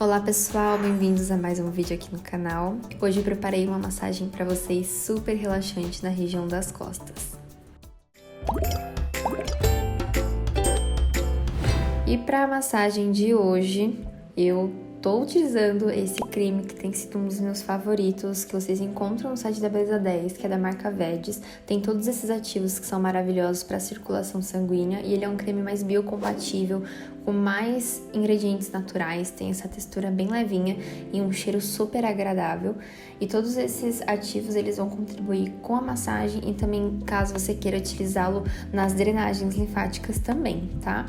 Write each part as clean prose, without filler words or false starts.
Olá pessoal, bem-vindos a mais um vídeo aqui no canal. Hoje eu preparei uma massagem para vocês super relaxante na região das costas. E para a massagem de hoje, eu tô utilizando esse creme que tem sido um dos meus favoritos, que vocês encontram no site da Beleza 10, que é da marca Vedis. Tem todos esses ativos que são maravilhosos para a circulação sanguínea e ele é um creme mais biocompatível, com mais ingredientes naturais, tem essa textura bem levinha e um cheiro super agradável. E todos esses ativos eles vão contribuir com a massagem e também, caso você queira utilizá-lo nas drenagens linfáticas também, tá?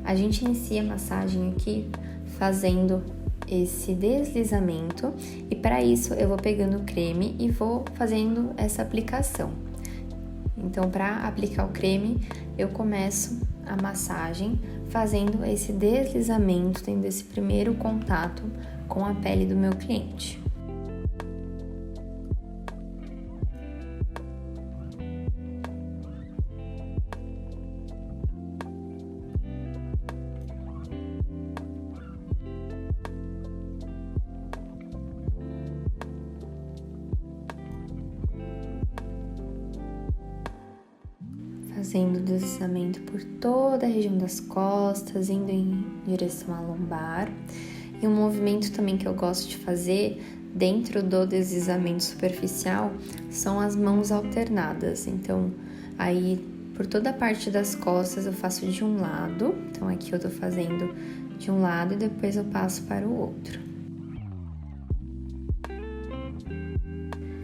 A gente inicia a massagem aqui fazendo esse deslizamento e para isso eu vou pegando o creme e vou fazendo essa aplicação. Então, para aplicar o creme, eu começo a massagem fazendo esse deslizamento, tendo esse primeiro contato com a pele do meu cliente. Fazendo o deslizamento por toda a região das costas, indo em direção à lombar. E um movimento também que eu gosto de fazer dentro do deslizamento superficial são as mãos alternadas. Então, aí por toda a parte das costas eu faço de um lado. Então, aqui eu tô fazendo de um lado e depois eu passo para o outro.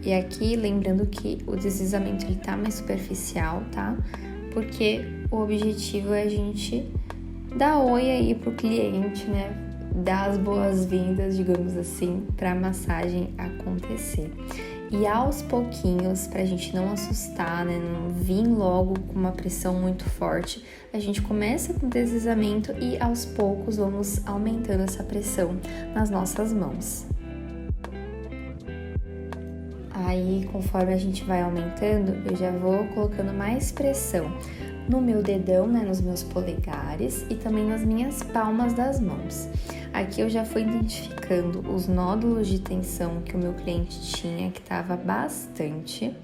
E aqui, lembrando que o deslizamento ele tá mais superficial, tá? Porque o objetivo é a gente dar oi aí pro cliente, né? Dar as boas-vindas, digamos assim, pra massagem acontecer. E aos pouquinhos, pra gente não assustar, né? Não vir logo com uma pressão muito forte, a gente começa com o deslizamento e aos poucos vamos aumentando essa pressão nas nossas mãos. Aí, conforme a gente vai aumentando, eu já vou colocando mais pressão no meu dedão, né, nos meus polegares e também nas minhas palmas das mãos. Aqui eu já fui identificando os nódulos de tensão que o meu cliente tinha, que estava bastante.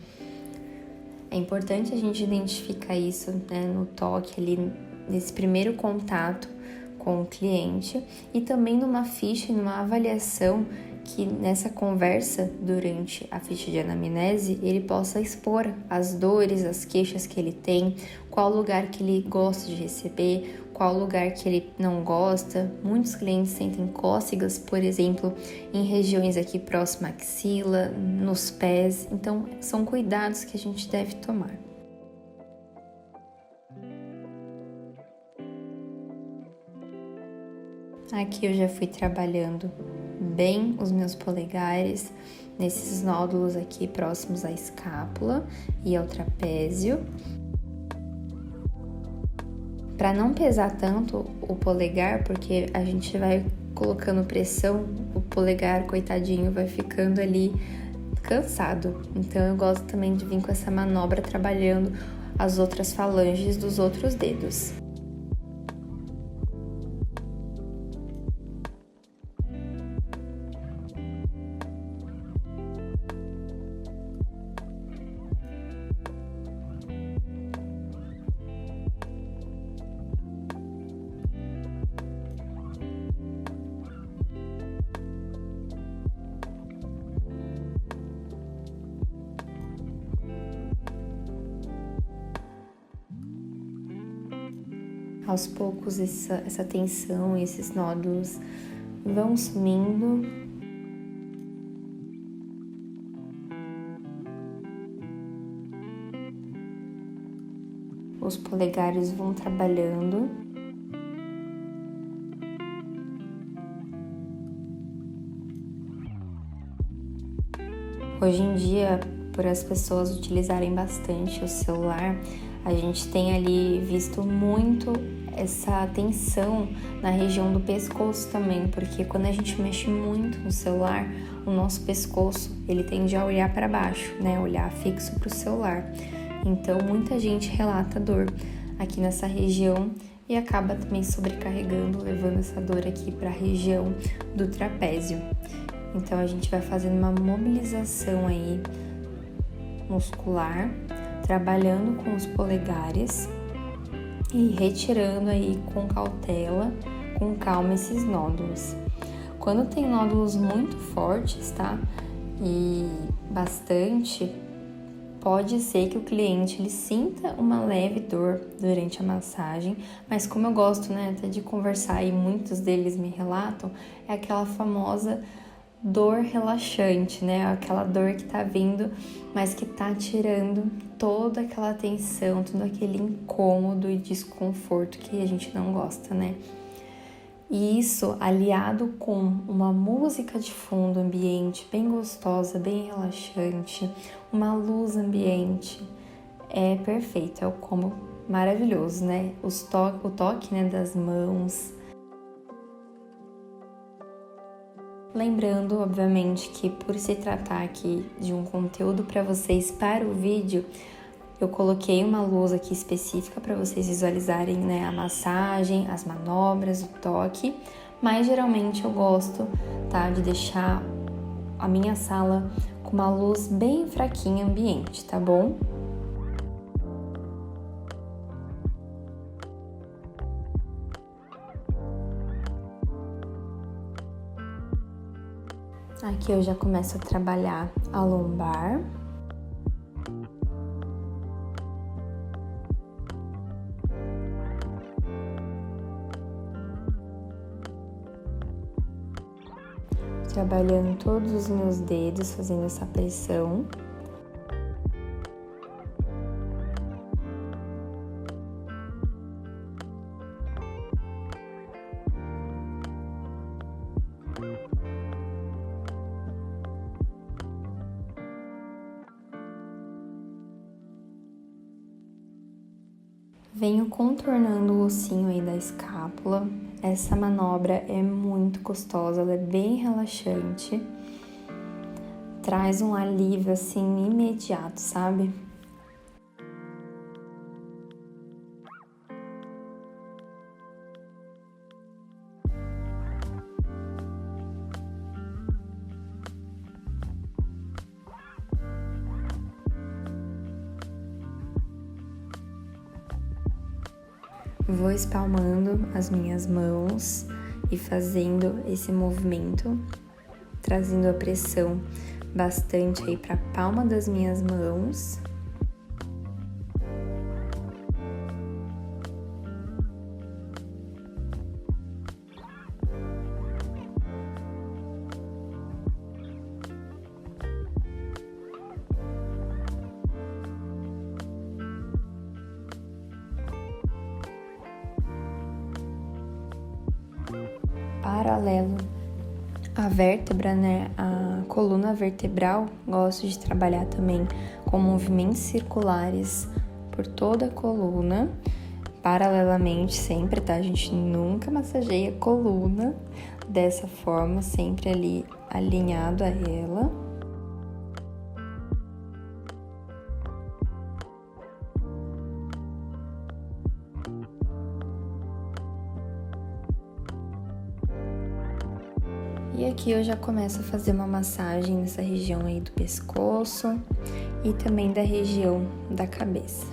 É importante a gente identificar isso, né, no toque ali, nesse primeiro contato com o cliente e também numa ficha, numa avaliação que nessa conversa, durante a ficha de anamnese, ele possa expor as dores, as queixas que ele tem, qual lugar que ele gosta de receber, qual lugar que ele não gosta. Muitos clientes sentem cócegas, por exemplo, em regiões aqui próxima à axila, nos pés. Então, são cuidados que a gente deve tomar. Aqui eu já fui trabalhando bem os meus polegares, nesses nódulos aqui próximos à escápula e ao trapézio. Para não pesar tanto o polegar, porque a gente vai colocando pressão, o polegar, coitadinho, vai ficando ali cansado. Então eu gosto também de vir com essa manobra trabalhando as outras falanges dos outros dedos. Aos poucos essa tensão e esses nódulos vão sumindo. Os polegares vão trabalhando. Hoje em dia, por as pessoas utilizarem bastante o celular, a gente tem ali visto muito essa tensão na região do pescoço também, porque quando a gente mexe muito no celular, o nosso pescoço, ele tende a olhar para baixo, né? Olhar fixo para o celular. Então, muita gente relata dor aqui nessa região e acaba também sobrecarregando, levando essa dor aqui para a região do trapézio. Então a gente vai fazendo uma mobilização aí muscular, trabalhando com os polegares e retirando aí com cautela, com calma esses nódulos. Quando tem nódulos muito fortes, tá? E bastante, pode ser que o cliente ele sinta uma leve dor durante a massagem, mas como eu gosto, né, até de conversar e muitos deles me relatam, é aquela famosa dor relaxante, né? Aquela dor que tá vindo, mas que tá tirando toda aquela tensão, todo aquele incômodo e desconforto que a gente não gosta, né? E isso aliado com uma música de fundo ambiente bem gostosa, bem relaxante, uma luz ambiente, é perfeito, é o combo maravilhoso, né? O toque, né, das mãos. Lembrando, obviamente, que por se tratar aqui de um conteúdo para vocês para o vídeo, eu coloquei uma luz aqui específica para vocês visualizarem, né, a massagem, as manobras, o toque, mas geralmente eu gosto, tá, de deixar a minha sala com uma luz bem fraquinha ambiente, tá bom? Aqui eu já começo a trabalhar a lombar. Trabalhando todos os meus dedos, fazendo essa pressão. Venho contornando o ossinho aí da escápula. Essa manobra é muito gostosa, ela é bem relaxante. Traz um alívio assim imediato, sabe? Vou espalmando as minhas mãos e fazendo esse movimento, trazendo a pressão bastante aí para a palma das minhas mãos. Paralelo à vértebra, né, a coluna vertebral, gosto de trabalhar também com movimentos circulares por toda a coluna, paralelamente sempre, tá? A gente nunca massageia a coluna dessa forma, sempre ali alinhado a ela. E aqui eu já começo a fazer uma massagem nessa região aí do pescoço e também da região da cabeça.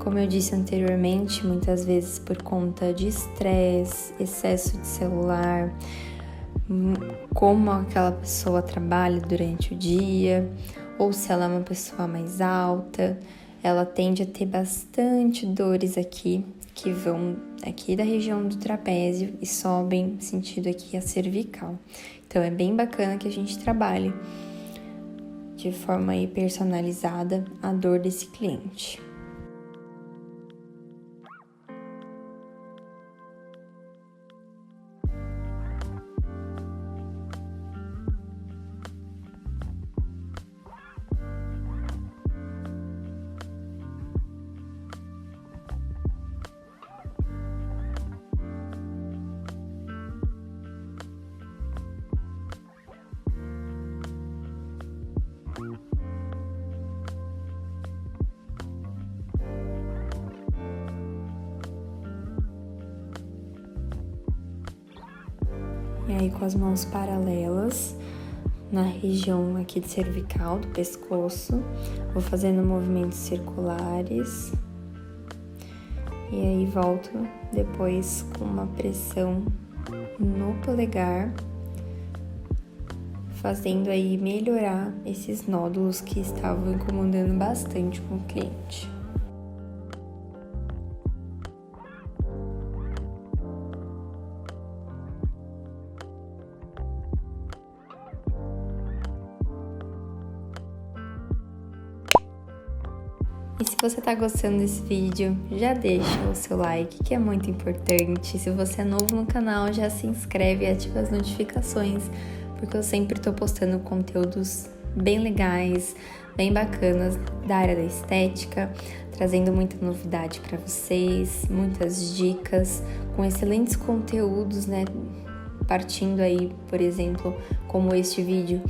Como eu disse anteriormente, muitas vezes por conta de estresse, excesso de celular, como aquela pessoa trabalha durante o dia, ou se ela é uma pessoa mais alta, ela tende a ter bastante dores aqui, que vão aqui da região do trapézio e sobem sentido aqui a cervical. Então é bem bacana que a gente trabalhe de forma aí personalizada a dor desse cliente. E aí com as mãos paralelas na região aqui de cervical, do pescoço, vou fazendo movimentos circulares. E aí volto depois com uma pressão no polegar, fazendo aí melhorar esses nódulos que estavam incomodando bastante com o cliente. E se você tá gostando desse vídeo, já deixa o seu like, que é muito importante. Se você é novo no canal, já se inscreve e ativa as notificações, porque eu sempre tô postando conteúdos bem legais, bem bacanas da área da estética, trazendo muita novidade para vocês, muitas dicas, com excelentes conteúdos, né? Partindo aí, por exemplo, como este vídeo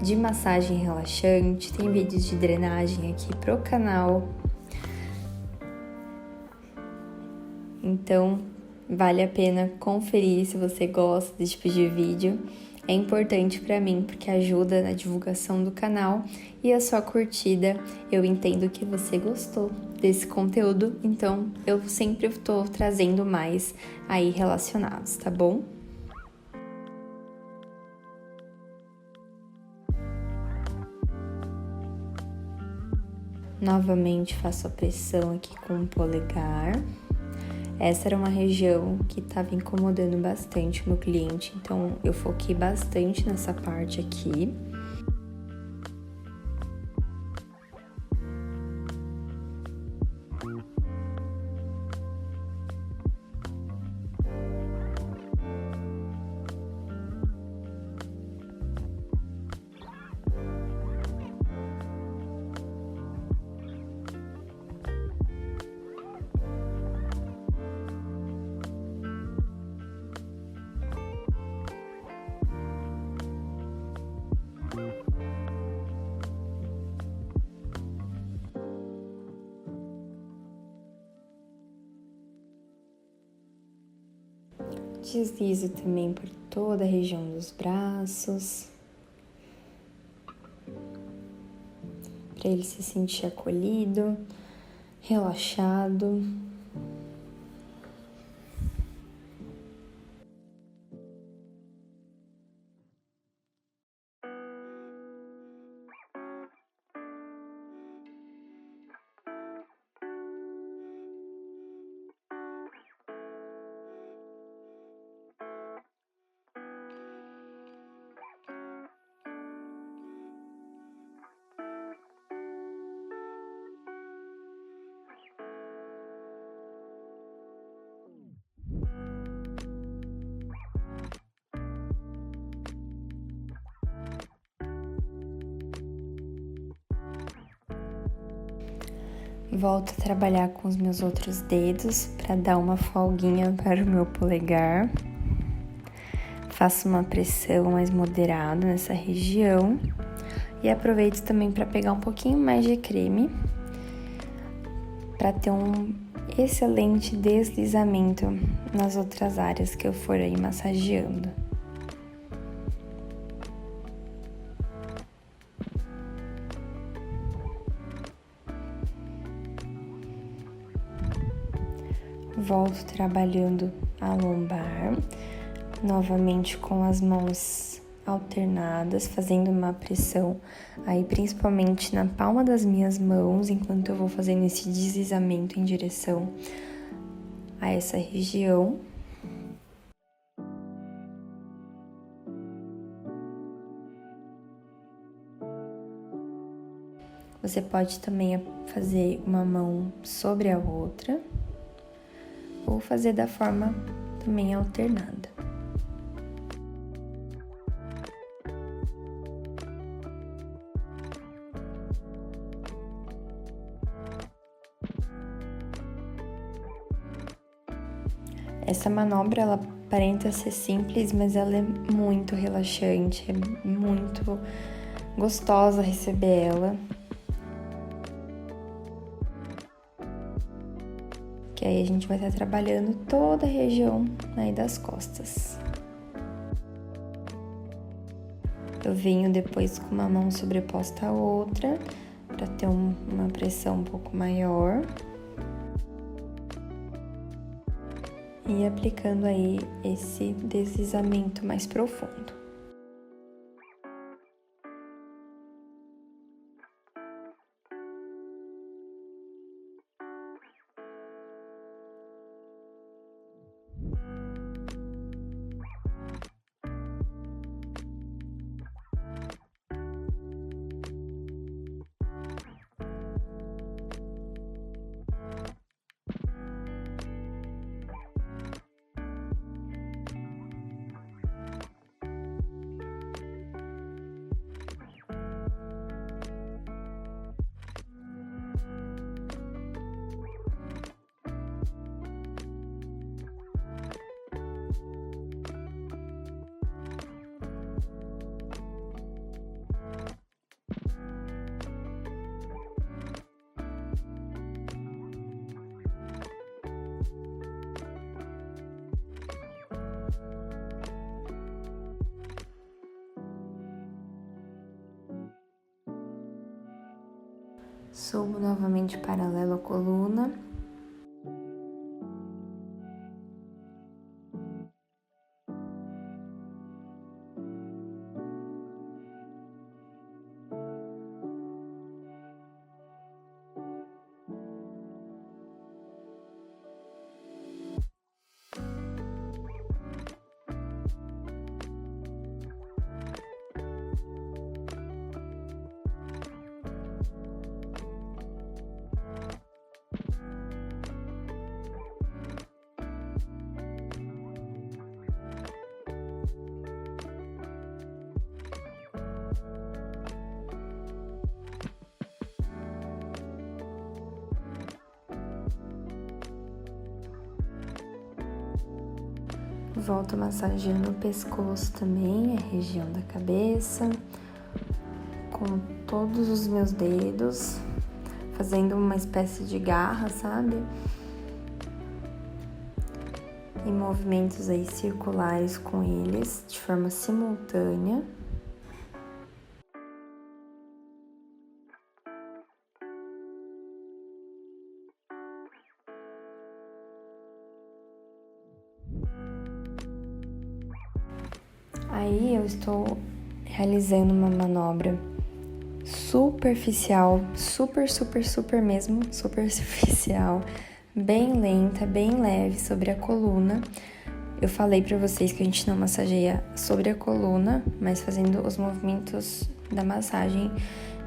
de massagem relaxante, tem vídeos de drenagem aqui pro canal. Então, vale a pena conferir se você gosta desse tipo de vídeo. É importante para mim porque ajuda na divulgação do canal e a sua curtida. Eu entendo que você gostou desse conteúdo, então eu sempre estou trazendo mais aí relacionados, tá bom? Novamente faço a pressão aqui com o polegar. Essa era uma região que estava incomodando bastante o meu cliente, então eu foquei bastante nessa parte aqui. Deslizo também por toda a região dos braços, para ele se sentir acolhido, relaxado. Volto a trabalhar com os meus outros dedos para dar uma folguinha para o meu polegar. Faço uma pressão mais moderada nessa região e aproveito também para pegar um pouquinho mais de creme para ter um excelente deslizamento nas outras áreas que eu for aí massageando. Volto trabalhando a lombar, novamente com as mãos alternadas, fazendo uma pressão aí principalmente na palma das minhas mãos, enquanto eu vou fazendo esse deslizamento em direção a essa região. Você pode também fazer uma mão sobre a outra, ou fazer da forma também alternada. Essa manobra, ela aparenta ser simples, mas ela é muito relaxante, é muito gostosa receber ela. Que aí a gente vai estar trabalhando toda a região aí das costas. Eu venho depois com uma mão sobreposta à outra, para ter uma pressão um pouco maior. E aplicando aí esse deslizamento mais profundo. Subo novamente paralelo à coluna. Volto massageando o pescoço também, a região da cabeça, com todos os meus dedos, fazendo uma espécie de garra, sabe? E movimentos aí circulares com eles, de forma simultânea. Aí eu estou realizando uma manobra superficial, super mesmo, superficial, bem lenta, bem leve sobre a coluna. Eu falei pra vocês que a gente não massageia sobre a coluna, mas fazendo os movimentos da massagem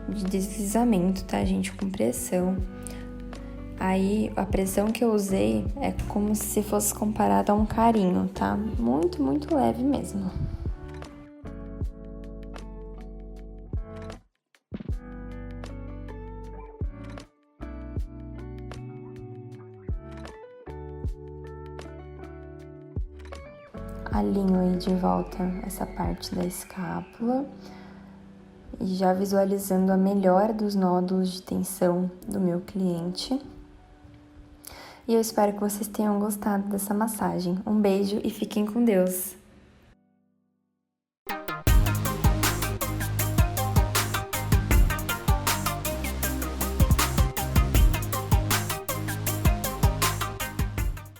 de deslizamento, tá, gente? Com pressão. Aí, a pressão que eu usei é como se fosse comparada a um carinho, tá? Muito leve mesmo. Alinho aí de volta essa parte da escápula e já visualizando a melhora dos nódulos de tensão do meu cliente. E eu espero que vocês tenham gostado dessa massagem. Um beijo e fiquem com Deus!